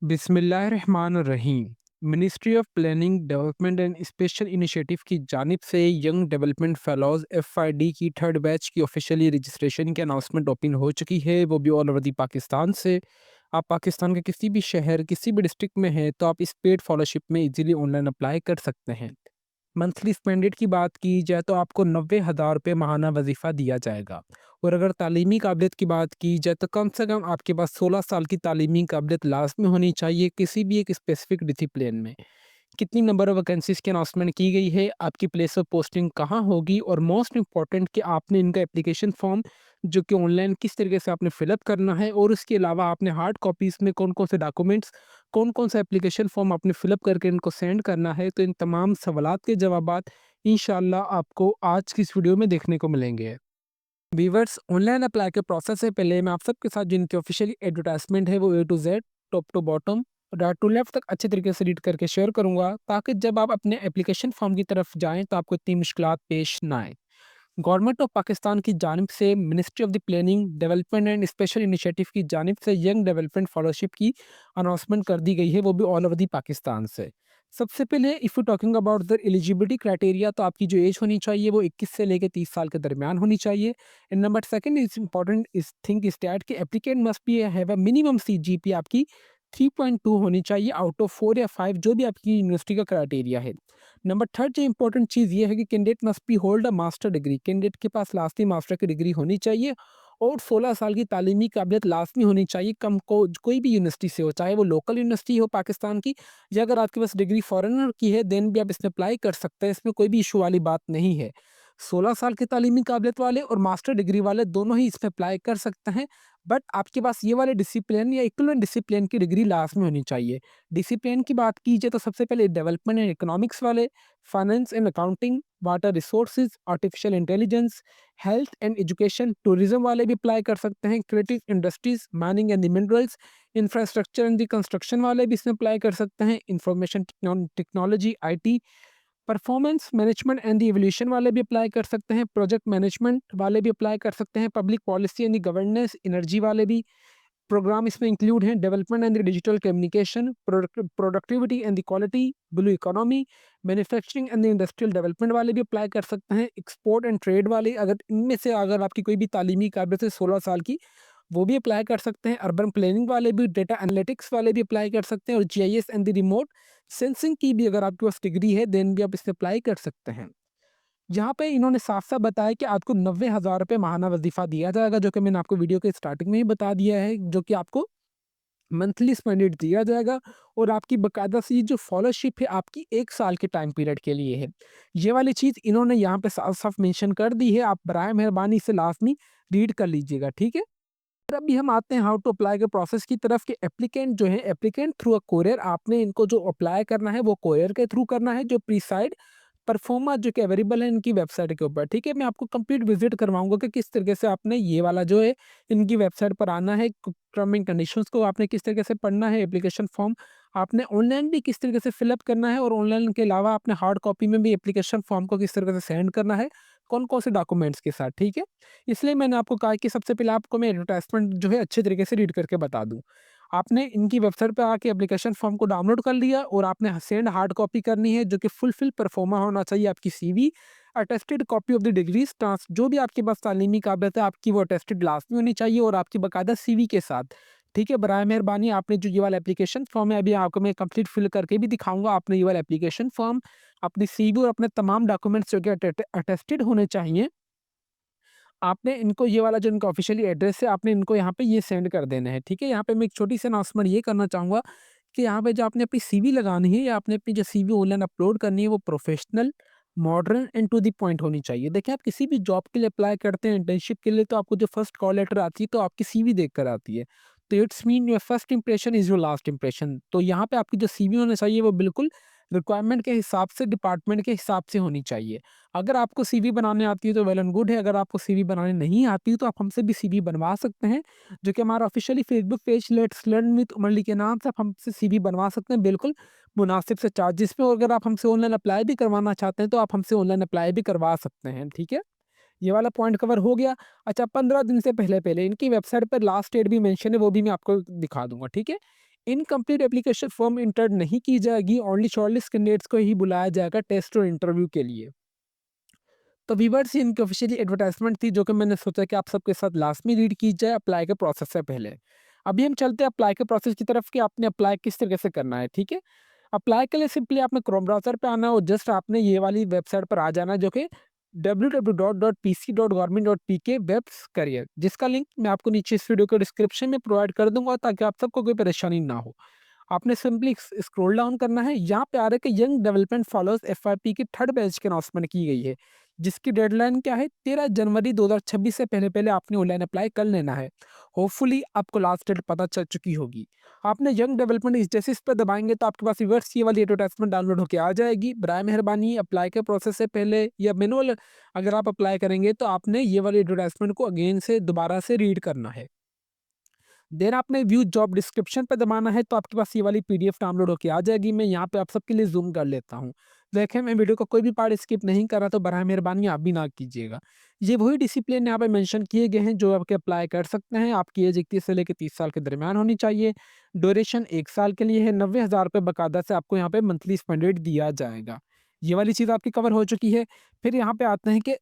बिस्मिल्लाहिर्रहमानिर्रहीम। Ministry of planning development and special initiative की जानिब से यंग डेवलपमेंट फेलोज एफआईडी की थर्ड बैच की ऑफिशियली रजिस्ट्रेशन की अनाउंसमेंट ओपन हो चुकी है, वो भी ऑल ओवर दी पाकिस्तान से। आप पाकिस्तान के किसी भी शहर किसी भी डिस्ट्रिक्ट में हैं तो आप इस पेड फॉलोशिप में इजीली ऑनलाइन अप्लाई कर सकते हैं। मंथली स्पेंडेड की बात की जाए तो आपको 90,000 रुपये माहाना वजीफ़ा दिया जाएगा। और अगर तालीमी काबिलियत की बात की जाए तो कम से कम आपके पास 16 साल की तालीमी काबिलियत लाजमी होनी चाहिए किसी भी एक स्पेसिफिक डिसिप्लिन में। कितनी नंबर ऑफ वैकेंसीज़ की अनाउंसमेंट की गई है, आपकी प्लेस ऑफ पोस्टिंग कहाँ होगी, और मोस्ट इम्पॉर्टेंट कि आपने इनका एप्लीकेशन फॉर्म जो कि ऑनलाइन किस तरीके से आपने फिलअप करना है, और उसके अलावा आपने हार्ड कॉपीज़ में कौन-कौन से डॉक्यूमेंट्स, कौन-कौन सा एप्लीकेशन फॉर्म आपने फिलअप करके इनको सेंड करना है। तो इन तमाम सवालात के जवाबात इंशाअल्लाह आपको आज की इस वीडियो में देखने को मिलेंगे। वीवर्स, ऑनलाइन अप्लाई के प्रोसेस से पहले मैं आप सबके साथ जिनकी ऑफिशियली एडवर्टाइजमेंट है वो A to Z, top to bottom, right to left तक अच्छे तरीके से रीड करके शेयर करूंगा, ताकि जब आप अपने एप्लीकेशन फॉर्म की तरफ जाएं तो आपको इतनी मुश्किलात पेश ना आए। गवर्नमेंट ऑफ पाकिस्तान की जानिब से ministry of the planning development and special initiative की जानिब से यंग डेवलपमेंट फॉलोशिप की अनाउंसमेंट कर दी गई है, वो भी ऑल ओवर दी पाकिस्तान से। सबसे पहले if you talking about the eligibility criteria, तो आपकी जो एज होनी चाहिए वो 21 से लेकर 30 साल के दरमियान होनी चाहिए। And number second is important इस थिंग इज दैट कि applicant must be have a minimum CGP आपकी 3.2 होनी चाहिए आउट ऑफ 4 या 5, जो भी आपकी यूनिवर्सिटी का क्राइटेरिया है। नंबर थर्ड जो इंपॉर्टेंट चीज़ ये है कि candidate must be hold a master degree, candidate के पास लाजमी मास्टर की डिग्री होनी चाहिए, और 16 साल की तालीमी काबिलियत लाजमी होनी चाहिए, कम को कोई भी यूनिवर्सिटी से हो, चाहे वो लोकल यूनिवर्सिटी हो पाकिस्तान की, या अगर आपके पास डिग्री फॉरेनर की है देन भी आप इसमें अप्लाई कर सकते हैं, इसमें कोई भी इशू वाली बात नहीं है। 16 साल की तालीमी काबिलियत वाले और मास्टर डिग्री वाले दोनों ही इसमें अप्लाई कर सकते हैं, बट आपके पास ये वाले डिसिप्लिन या इक्विवेलेंट डिसिप्लिन की डिग्री लाजमी होनी चाहिए। डिसिप्लिन की बात की जाए तो सबसे पहले डेवलपमेंट एंड इकोनॉमिक्स वाले, finance and accounting, water resources, artificial intelligence, health and education, tourism वाले भी अप्लाई कर सकते हैं, creative industries, mining and the minerals, infrastructure and the construction वाले भी इसमें अप्लाई कर सकते हैं, information technology IT, performance management and the evolution वाले भी अप्लाई कर सकते हैं, प्रोजेक्ट मैनेजमेंट वाले भी अप्लाई कर सकते हैं, public policy and the governance, energy वाले भी प्रोग्राम इसमें इंक्लूड हैं, development and the digital communication, productivity and the quality, blue economy, manufacturing and the industrial development वाले भी अप्लाई कर सकते हैं, एक्सपोर्ट एंड ट्रेड वाले, अगर इनमें से अगर आपकी कोई भी तालीमी काबिलियत है 16 साल की, वो भी अप्लाई कर सकते हैं, अर्बन प्लानिंग वाले भी, डेटा एनालिटिक्स वाले भी अप्लाई कर सकते हैं, और GIS and the remote sensing की भी अगर आपके पास डिग्री है देन भी आप इसमें अप्लाई कर सकते हैं। यहाँ पे इन्होंने साफ-साफ बताया कि आपको 90,000 रुपये माहाना वज़ीफ़ा दिया जाएगा, जो कि मैंने आपको वीडियो के स्टार्टिंग में ही बता दिया है, जो कि आपको मंथली स्पेंडेड दिया जाएगा, और आपकी बाकायदा सी जो फॉलोशिप है आपकी 1 साल के टाइम पीरियड के लिए है। ये वाली चीज़ इन्होंने यहाँ पे साफ-साफ मेंशन कर दी है, आप बराए मेहरबानी इसे लाज़मी रीड कर लीजिएगा, ठीक है? फिर अभी हम आते हैं हाउ टू अप्लाई के प्रोसेस की तरफ कि एप्लीकेंट जो है, एप्लीकेंट थ्रू अ कोरियर आपने इनको जो अप्लाई करना है वो कोरियर के थ्रू करना है, जो प्रीसाइड परफॉर्मा जो कि अवेलेबल है इनकी वेबसाइट के ऊपर, ठीक है? मैं आपको कंप्लीट विजिट करवाऊँगा कि किस तरीके से आपने ये वाला जो है इनकी वेबसाइट पर आना है, टर्म एंड कंडीशंस को आपने किस तरीके से पढ़ना है, एप्लीकेशन फॉर्म आपने ऑनलाइन भी किस तरीके से फिलअप करना है, और ऑनलाइन के अलावा आपने हार्ड कॉपी में भी एप्लीकेशन फॉर्म को किस तरीके से सेंड करना है, कौन-कौन से डॉक्यूमेंट्स के साथ, ठीक है? इसलिए मैंने आपको कहा कि सबसे पहले आपको मैं एडवर्टाइज़मेंट जो है अच्छे तरीके से रीड करके बता दूँ। आपने इनकी वेबसाइट पे आके एप्लीकेशन फॉर्म को डाउनलोड कर लिया, और आपने सेंड हार्ड कॉपी करनी है, जो कि फुलफिल परफॉर्मा होना चाहिए, आपकी CV, attested copy of the degrees trans, जो भी आपके पास तालीमी काबिलियत है आपकी वो अटेस्टेड लाजमी होनी चाहिए, और आपकी बाकायदा सीवी के साथ, ठीक है? बराए मेहरबानी आपने जो ये वाला एप्लीकेशन फॉर्म है, अभी आपको मैं कंप्लीट फिल करके भी दिखाऊंगा, आपने ये वाला एप्लीकेशन फॉर्म, अपनी सीवी और अपने तमाम डॉक्यूमेंट्स जो कि अटेस्टेड होने चाहिए, आपने इनको ये वाला जो इनका ऑफ़िशियली एड्रेस है, आपने इनको यहाँ पे ये सेंड कर देना है, ठीक है? यहाँ पे मैं एक छोटी-सी अनाउंसमेंट ये करना चाहूँगा कि यहाँ पे जो आपने अपनी सीवी लगानी है, या आपने अपनी जो सीवी ऑनलाइन अपलोड करनी है, वो professional, modern and to the point होनी चाहिए। देखिए, आप किसी भी जॉब के लिए अप्लाई करते हैं, इंटर्नशिप के लिए, तो आपको जो फर्स्ट कॉल लेटर आती है, तो आपकी सीवी देखकर आती है। तो it's mean your first impression is your last impression. तो यहाँ पे आपकी जो सीवी होनी चाहिए, वो बिल्कुल रिक्वायरमेंट के हिसाब से, डिपार्टमेंट के हिसाब से होनी चाहिए। अगर आपको सीवी बनाने आती है तो वेल एंड गुड है, अगर आपको सीवी बनाने नहीं आती तो आप हमसे भी सीवी बनवा सकते हैं, जो कि हमारा officially Facebook page let's learn with उमरली के नाम से आप हमसे सीवी बनवा सकते हैं, बिल्कुल मुनासिब से चार्जेस पे, और अगर आप हमसे ऑनलाइन अप्लाई भी करवाना चाहते हैं तो आप हमसे ऑनलाइन अप्लाई भी करवा सकते हैं, ठीक है? ये वाला पॉइंट कवर हो गया। अच्छा, 15 दिन से पहले-पहले इनकी वेबसाइट पर लास्ट डेट भी मेंशन है, वो भी मैं आपको दिखा दूँगा, ठीक है? इनकम्प्लीट एप्लीकेशन फॉर्म इंटर नहीं की जाएगी, ओनली शॉर्टलिस्ट कैंडिडेट्स को ही बुलाया जाएगा टेस्ट और इंटरव्यू के लिए। तो व्यूअर्स ये इनकी ऑफिशियली एडवर्टाइजमेंट थी जो कि मैंने सोचा कि आप सबके साथ लास्ट में रीड की जाए अप्लाई के प्रोसेस से पहले। अभी हम चलते हैं अप्लाई के प्रोसेस की तरफ कि आपने अप्लाई किस तरीके से करना है, ठीक है? अप्लाई के लिए सिंपली आपने क्रोम ब्राउज़र पे आना है और जस्ट आपने ये वाली वेबसाइट पर आ जाना है जो कि www.pc.government.pk वेब्स करियर, जिसका लिंक मैं आपको नीचे इस वीडियो के डिस्क्रिप्शन में प्रोवाइड कर दूँगा ताकि आप सबको कोई परेशानी ना हो। आपने सिंपली स्क्रॉल डाउन करना है, यहाँ पे आ रहा है कि यंग डेवलपमेंट फॉलोअर्स एफआईपी की थर्ड बैच की अनाउंसमेंट की गई है, जिसकी डेडलाइन क्या है 13 जनवरी 2026 से पहले-पहले आपने ऑनलाइन अप्लाई कर लेना है। होपफुली आपको लास्ट डेट पता चल चुकी होगी। आपने यंग डेवलपमेंट इस जैसे इस पे दबाएँगे तो आपके पास रिवर्स ये वाली एडवर्टाइज़मेंट डाउनलोड होके आ जाएगी। बराए मेहरबानी अप्लाई के प्रोसेस से पहले या मैनुअल अगर आप अप्लाई करेंगे तो आपने ये वाली एडवर्टाइज़मेंट को अगेन से दोबारा से रीड करना है। देन आपने व्यू जॉब डिस्क्रिप्शन पे दबाना है तो आपके पास ये वाली पीडीएफ डाउनलोड होके आ जाएगी। मैं यहाँ पे आप सबके लिए ज़ूम कर लेता हूँ। देखें मैं वीडियो का कोई भी पार्ट स्किप नहीं कर रहा तो बराए मेहरबानी आप भी ना कीजिएगा। ये वही डिसिप्लिन यहाँ पे मेंशन किए गए हैं जो आपके अप्लाई कर सकते हैं। आपकी एज 21 से लेकर 30 साल के दरमियान होनी चाहिए। ड्यूरेशन 1 साल के लिए है। 90,000 रुपये बकायदा से आपको यहाँ पे मंथली स्पेंडेड दिया जाएगा। ये वाली चीज़ आपकी कवर हो चुकी है। फिर यहाँ पे आते हैं कि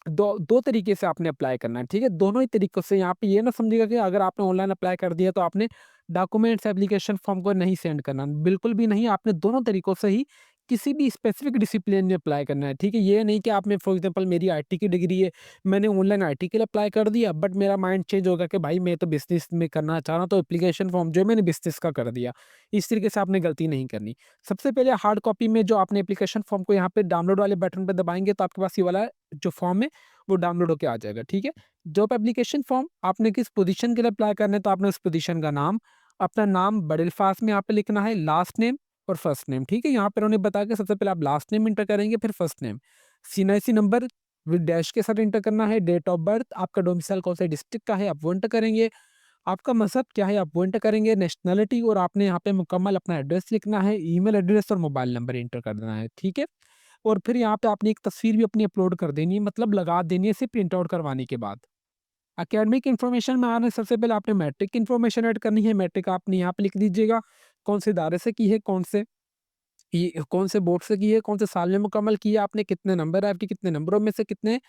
दो तरीके से आपने अप्लाई करना है, ठीक है? दोनों ही तरीकों से यहाँ पे ये ना समझिएगा कि अगर आपने ऑनलाइन अप्लाई कर दिया तो आपने डॉक्यूमेंट्स एप्लीकेशन फॉर्म को नहीं सेंड करना, बिल्कुल भी नहीं। आपने दोनों तरीकों से ही किसी भी स्पेसिफिक डिसिप्लिन में अप्लाई करना है, ठीक है? ये नहीं कि आपने फॉर एग्जांपल मेरी आईटी की डिग्री है, मैंने ऑनलाइन आईटी के लिए अप्लाई कर दिया बट मेरा माइंड चेंज होगा कि भाई मैं तो बिज़नेस में करना चाह रहा हूँ तो एप्लीकेशन फॉर्म जो है मैंने बिज़नेस का कर दिया। इस तरीके से आपने गलती नहीं करनी। सबसे पहले हार्ड कॉपी में जो आपने एप्लीकेशन फॉर्म को यहाँ पे डाउनलोड वाले बटन पे दबाएँगे तो आपके पास ये वाला जो फॉर्म है वो डाउनलोड होके आ जाएगा, ठीक है? जॉब एप्लीकेशन फॉर्म आपने किस पोजीशन के लिए अप्लाई करना है तो आपने उस पोजीशन का नाम, अपना नाम बड़े अल्फाज में यहाँ पे लिखना है, लास्ट नेम और फर्स्ट नेम, ठीक है? यहाँ पर उन्होंने बताया कि सबसे पहले आप लास्ट नेम एंटर करेंगे फिर first name. CNIC number with dash के साथ एंटर करना है, डेट ऑफ बर्थ, आपका डोमिसाइल कौन से डिस्ट्रिक्ट का है आप वो एंटर करेंगे, आपका मज़हब क्या है आप वो एंटर करेंगे, नेशनैलिटी और आपने यहाँ पे मुकम्मल अपना एड्रेस लिखना है, ईमेल एड्रेस और मोबाइल नंबर एंटर कर देना है, ठीक है? और फिर यहाँ पे आपने एक तस्वीर भी अपनी अपलोड कर देनी है, मतलब लगा देनी है सिर्फ प्रिंट आउट करवाने के बाद। एकेडमिक इन्फॉर्मेशन में आने सबसे पहले आपने मैट्रिक इन्फॉर्मेशन ऐड करनी है। मैट्रिक आपने यहाँ पे लिख दीजिएगा, कौन से इदारे से की है, कौन से बोर्ड से की है, कौन से साल में मुकम्मल की है आपने, कितने नंबर है आपके, कितने नंबरों में से कितने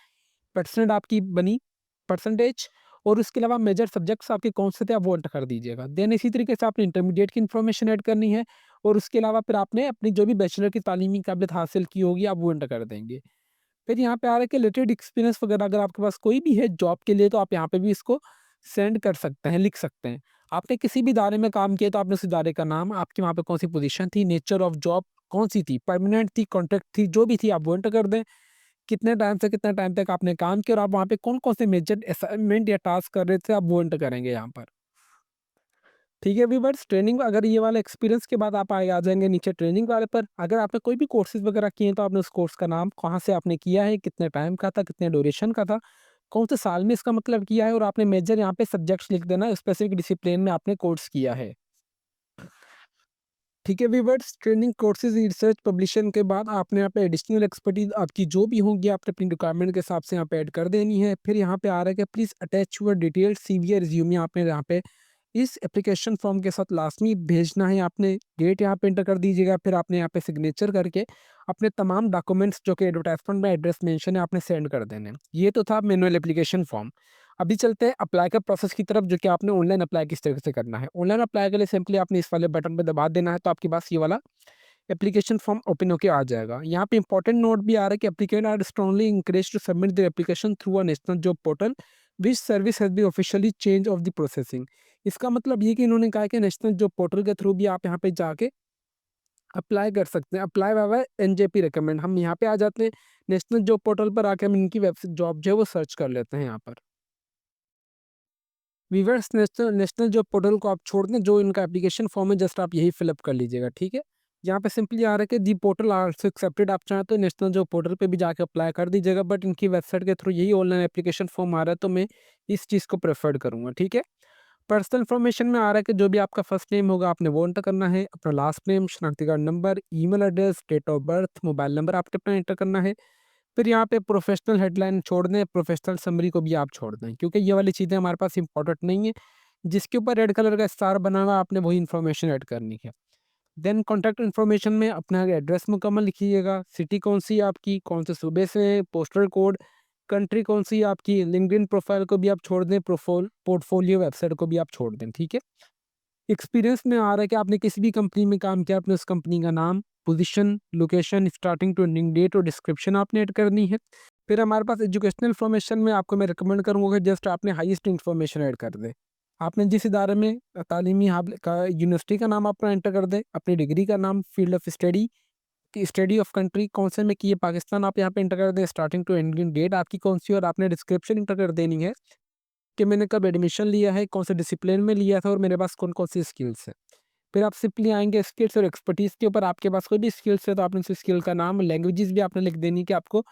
परसेंट आपकी बनी परसेंटेज, और उसके अलावा मेजर सब्जेक्ट्स आपके कौन से थे आप वो एंटर कर दीजिएगा। देन इसी तरीके से आपने इंटरमीडिएट की इन्फॉर्मेशन ऐड करनी है और उसके अलावा फिर आपने अपनी जो भी बैचलर की तालीमी काबिलियत हासिल की होगी आप वो एंटर कर देंगे। फिर यहाँ पे आ रहा है कि रिलेटेड एक्सपीरियंस वगैरह अगर आपके पास कोई भी है जॉब के लिए तो आप यहाँ पे भी इसको सेंड कर सकते हैं, लिख सकते हैं। आपने किसी भी इदारे में काम किया तो आपने उस इदारे का नाम, आपकी वहाँ पे कौन सी पोजीशन थी, नेचर ऑफ जॉब कौन सी थी, परमानेंट थी, कॉन्ट्रैक्ट थी, जो भी थी आप वो एंटर कर दें। कितने टाइम से कितना टाइम तक आपने काम किया और आप वहाँ पे कौन-कौन से मेजर असाइनमेंट या टास्क कर रहे थे, आप वो एंटर करेंगे यहाँ पर। ठीक है व्यूअर्स, ट्रेनिंग अगर ये वाला एक्सपीरियंस के बाद आप आगे आ जाएँगे नीचे ट्रेनिंग वाले पर। अगर आपने कोई भी कोर्सेज़ वगैरह किए हैं तो आपने उस कोर्स का नाम, कहाँ से आपने किया है, कितने टाइम का था, कितने ड्यूरेशन का था, कौन से साल में इसका मतलब किया है और आपने मेजर यहाँ पे सब्जेक्ट्स लिख देना, स्पेसिफिक डिसिप्लिन में आपने कोर्स किया है। ठीक है व्यूअर्स, ट्रेनिंग कोर्सेज रिसर्च पब्लिशन के बाद आपने यहाँ पे एडिशनल एक्सपर्टीज आपकी जो भी होंगी आपने अपनी रिक्वायरमेंट के हिसाब से यहाँ पे ऐड कर देनी है। फिर यहाँ पे आ रहा है कि please attach your detailed CV या रिज्यूमे आपने यहाँ पे इस एप्लीकेशन फॉर्म के साथ लाजमी भेजना है। आपने डेट यहाँ पे एंटर कर दीजिएगा, फिर आपने यहाँ पे सिग्नेचर करके अपने तमाम डॉक्यूमेंट्स जो कि एडवर्टाइजमेंट में एड्रेस मेंशन है आपने सेंड कर देने हैं। ये तो था मैनुअल एप्लीकेशन फॉर्म। अभी चलते हैं अप्लाई का प्रोसेस की तरफ जो कि आपने ऑनलाइन अप्लाई किस तरीके से करना है। ऑनलाइन अप्लाई के लिए सिंपली आपने इस वाले बटन पे दबा देना है तो आपके पास ये वाला एप्लीकेशन फॉर्म ओपन होके आ जाएगा। यहाँ पे इंपॉर्टेंट नोट भी आ रहा है कि applicant are strongly encourage to submit their application through a national job portal which service has been officially change of the processing. इसका मतलब ये कि इन्होंने कहा है कि नेशनल जॉब पोर्टल के थ्रू भी आप यहाँ पे जाके अप्लाई कर सकते हैं। अप्लाई बाय एनजेपी रिकमेंड, हम यहाँ पे आ जाते हैं नेशनल जॉब पोर्टल पर आके हम इनकी वेबसाइट जॉब जो है वो सर्च कर लेते हैं यहाँ पर। Viewers national national job portal को आप छोड़ दें, जो इनका एप्लीकेशन फॉर्म है जस्ट आप यही फिलअप कर लीजिएगा, ठीक है? यहाँ पे सिंपली आ रहा है कि दी पोर्टल आल्सो एक्सेप्टेड, आप चाहें तो नेशनल जॉब पोर्टल पे भी जाके अप्लाई कर दीजिएगा बट इनकी वेबसाइट के थ्रू यही ऑनलाइन एप्लीकेशन फॉर्म आ रहा है तो मैं इस चीज़ को प्रेफर्ड करूँगा, ठीक है? पर्सनल इन्फॉर्मेशन में आ रहा है कि जो भी आपका फर्स्ट नेम होगा आपने वो एंटर करना है, अपना लास्ट नेम, शनाख्ती card number, email address, date of birth, mobile number आपने अपना एंटर करना है। फिर यहाँ पे प्रोफेशनल हेडलाइन छोड़ दें, प्रोफेशनल समरी को भी आप छोड़ दें क्योंकि ये वाली चीज़ें हमारे पास इंपॉर्टेंट नहीं है। जिसके ऊपर रेड कलर का स्टार बना हुआ है, आपने वही इन्फॉर्मेशन ऐड करनी है। देन कॉन्टैक्ट इन्फॉर्मेशन में अपना एड्रेस मुकम्मल लिखिएगा, सिटी कौन-सी है आपकी, कौन से सूबे से हैं, पोस्टल कोड, कंट्री कौन-सी है आपकी, लिंक्डइन प्रोफाइल को भी आप छोड़ दें, पोर्टफोलियो वेबसाइट को भी आप छोड़ दें, ठीक है? एक्सपीरियंस में आ रहा है कि आपने किसी भी कंपनी में काम किया, आपने उस कंपनी का नाम, position, location, starting to ending date और डिस्क्रिप्शन आपने ऐड करनी है। फिर हमारे पास एजुकेशनल इन्फॉर्मेशन में आपको मैं रिकमेंड करूँगा कि जस्ट आपने हाईएस्ट इन्फॉर्मेशन ऐड कर दें। आपने जिस इदारे में तालीमी हाबले का यूनिवर्सिटी का नाम अपना एंटर कर दें, अपनी डिग्री का नाम, फील्ड ऑफ स्टडी कि स्टडी ऑफ कंट्री कौन से में की है, पाकिस्तान आप यहाँ पे एंटर कर दें, स्टार्टिंग टू एंडिंग डेट आपकी कौन-सी और आपने डिस्क्रिप्शन एंटर कर देनी है कि मैंने कब एडमिशन लिया है, कौन से डिसिप्लिन में लिया था और मेरे पास कौन-कौन सी स्किल्स हैं। फिर आप सिंपली आएँगे स्किल्स और एक्सपर्टीज़ के ऊपर, आपके पास कोई भी स्किल्स है तो आपने उस स्किल का नाम, लैंग्वेजेज़ भी आपने लिख देनी कि आपको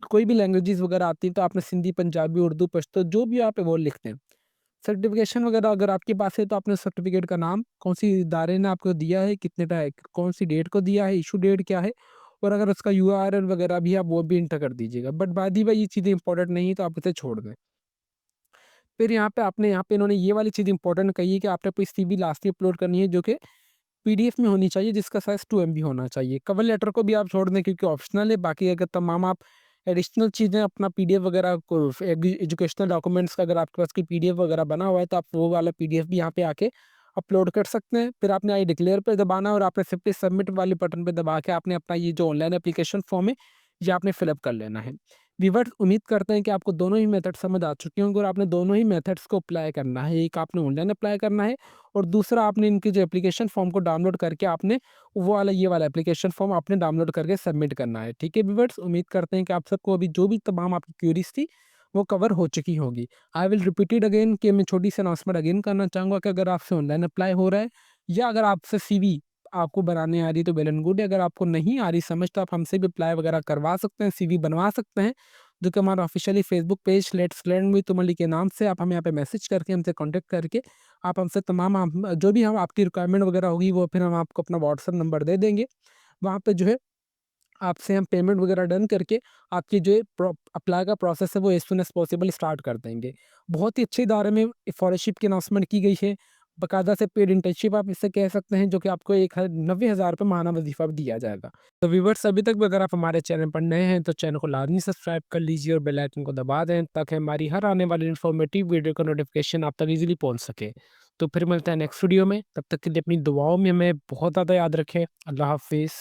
कोई भी लैंग्वेजेज़ वगैरह आती हैं तो आपने सिंधी, पंजाबी, उर्दू, पश्तो जो भी आप है वो लिख दें। सर्टिफ़िकेशन वगैरह अगर आपके पास है तो आपने सर्टिफ़िकेट का नाम, कौन-सी इदारे ने आपको दिया है, कितने कौन-सी डेट को दिया है, इश्यू डेट क्या है और अगर उसका यूआरएल वगैरह भी है आप वो भी एंटर कर दीजिएगा। बट बाद ही भाई ये चीज़ें इंपॉर्टेंट नहीं है तो आप इसे छोड़ दें। फिर यहाँ पे इन्होंने ये वाली चीज़ इंपॉर्टेंट कही है कि आपने अपनी सीवी लास्ट में अपलोड करनी है जो कि पीडीएफ में होनी चाहिए जिसका साइज़ 2 एमबी होना चाहिए। कवर लेटर को भी आप छोड़ दें क्योंकि ऑप्शनल है, बाकी अगर तमाम आप एडिशनल चीज़ें अपना पीडीएफ वगैरह को एजुकेशनल डॉक्यूमेंट्स का अगर आपके पास कोई पीडीएफ वगैरह बना हुआ है तो आप वो वाला पीडीएफ भी यहाँ पे आके अपलोड कर सकते हैं। फिर आपने आई डिक्लेयर पे दबाना है और आपने सिंपली सबमिट वाले बटन पे दबा के आपने अपना ये जो ऑनलाइन एप्लीकेशन फॉर्म है, ये आपने फिलअप कर लेना है। व्यूअर्स उम्मीद करते हैं कि आपको दोनों ही मेथड समझ आ चुके होंगे और आपने दोनों ही मेथड्स को अप्लाई करना है। एक आपने ऑनलाइन अप्लाई करना है और दूसरा आपने इनकी जो एप्लीकेशन फॉर्म को डाउनलोड करके आपने वो वाला ये वाला एप्लीकेशन फॉर्म आपने डाउनलोड करके सबमिट करना है। ठीक है व्यूअर्स, उम्मीद करते हैं कि आप सबको अभी जो भी तमाम आपकी क्वेरीज थी वो कवर हो चुकी होगी। I will repeat it again कि मैं छोटी सी अनाउंसमेंट अगेन करना चाहूँगा कि अगर आपसे ऑनलाइन अप्लाई हो रहा है या अगर आपसे सीवी आपको बनाने आ रही है तो वेल एंड गुड है। अगर आपको नहीं आ रही समझ तो आप हमसे भी अप्लाई वगैरह करवा सकते हैं, सीवी बनवा सकते हैं, जो कि हमारा officially Facebook page let's learn with तुमली के नाम से आप हमें यहाँ पे मैसेज करके हमसे कॉन्टैक्ट करके आप हमसे तमाम जो भी हम आपकी रिक्वायरमेंट वगैरह होगी वो फिर हम आपको अपना व्हाट्सएप नंबर दे देंगे। वहाँ पे जो है आपसे हम पेमेंट वगैरह डन करके आपकी जो है अप्लाई का प्रोसेस है वो as soon as possible start कर देंगे। बहुत ही अच्छे इदारे में स्कॉलरशिप की अनाउंसमेंट की गई है। बाकायदा से पेड इंटर्नशिप आप इससे कह सकते हैं जो कि आपको 90,000 रुपये माहाना वजीफा भी दिया जाएगा। तो व्यूवर्स अभी तक भी अगर आप हमारे चैनल पर नए हैं तो चैनल को लाजमी सब्सक्राइब कर लीजिए और बेल आइकन को दबा दें ताकि हमारी हर आने वाली इन्फॉर्मेटिव वीडियो का नोटिफिकेशन आप तक ईजिली पहुँच सके। तो फिर मिलते हैं नेक्स्ट वीडियो में, तब तक के लिए अपनी दुआओं में हमें बहुत ज़्यादा याद रखें। अल्लाह हाफिज़।